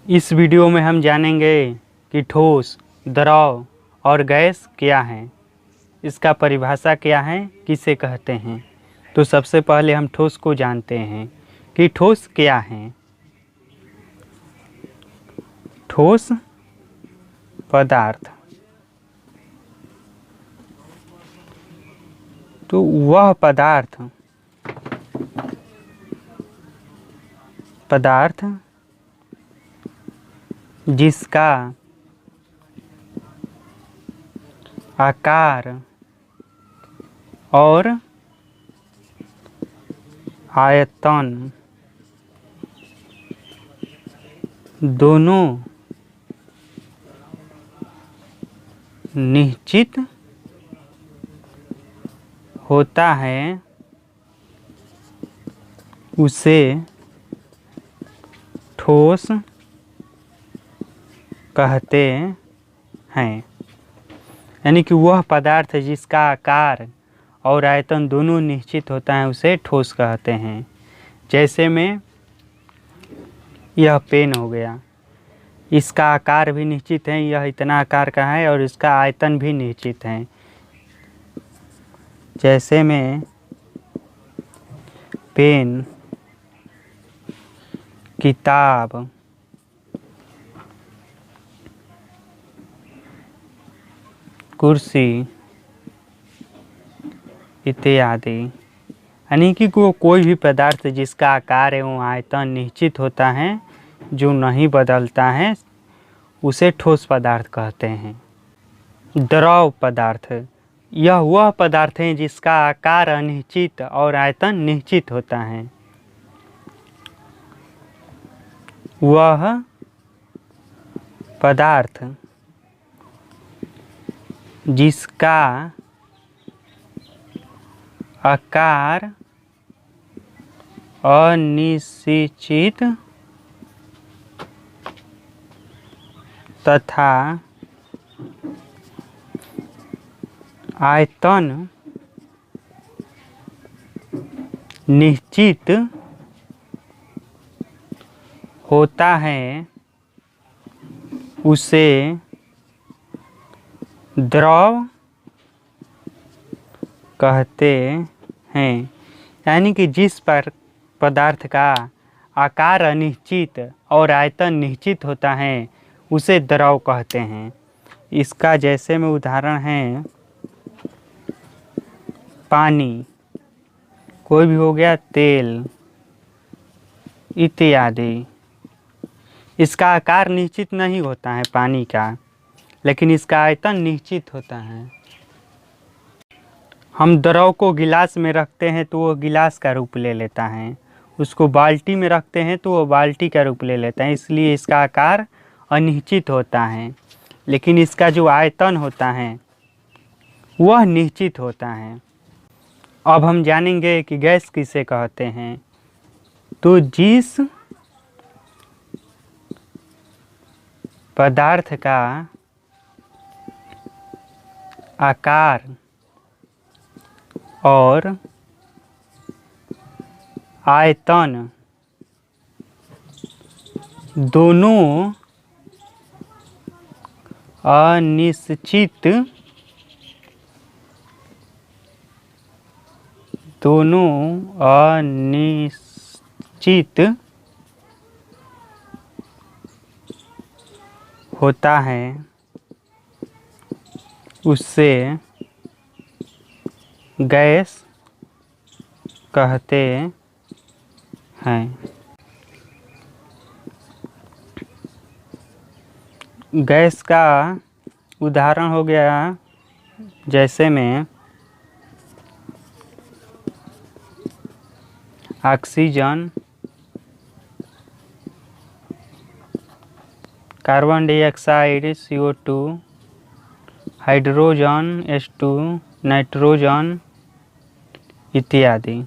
इस वीडियो में हम जानेंगे कि ठोस, द्रव और गैस क्या हैं, इसका परिभाषा क्या है, किसे कहते हैं। तो सबसे पहले हम ठोस को जानते हैं कि ठोस क्या है। ठोस पदार्थ तो वह पदार्थ जिसका आकार और आयतन दोनों निश्चित होता है, उसे ठोस कहते हैं। यानी कि वह पदार्थ जिसका आकार और आयतन दोनों निश्चित होता है उसे ठोस कहते हैं। जैसे में यह पेन हो गया, इसका आकार भी निश्चित है, यह इतना आकार का है और इसका आयतन भी निश्चित है। जैसे में पेन, किताब, कुर्सी इत्यादि। यानी कि कोई भी पदार्थ जिसका आकार एवं आयतन निश्चित होता है, जो नहीं बदलता है, उसे ठोस पदार्थ कहते हैं। द्रव पदार्थ यह वह पदार्थ है जिसका आकार अनिश्चित और आयतन निश्चित होता है। वह पदार्थ जिसका आकार अनिश्चित तथा आयतन निश्चित होता है, उसे द्रव कहते हैं। यानी कि जिस पर पदार्थ का आकार अनिश्चित और आयतन निश्चित होता है उसे द्रव कहते हैं। इसका जैसे में उदाहरण है पानी, कोई भी हो गया, तेल इत्यादि। इसका आकार निश्चित नहीं होता है पानी का, लेकिन इसका आयतन निश्चित होता है। हम द्रव को गिलास में रखते हैं तो वो गिलास का रूप ले लेता है, उसको बाल्टी में रखते हैं तो वो बाल्टी का रूप ले लेता है। इसलिए इसका आकार अनिश्चित होता है, लेकिन इसका जो आयतन होता है वह निश्चित होता है। अब हम जानेंगे कि गैस किसे कहते हैं। तो जिस पदार्थ का आकार और आयतन दोनों अनिश्चित होता है, उससे गैस कहते हैं। गैस का उदाहरण हो गया जैसे में oxygen, carbon dioxide CO2, hydrogen H2, nitrogen इत्यादि।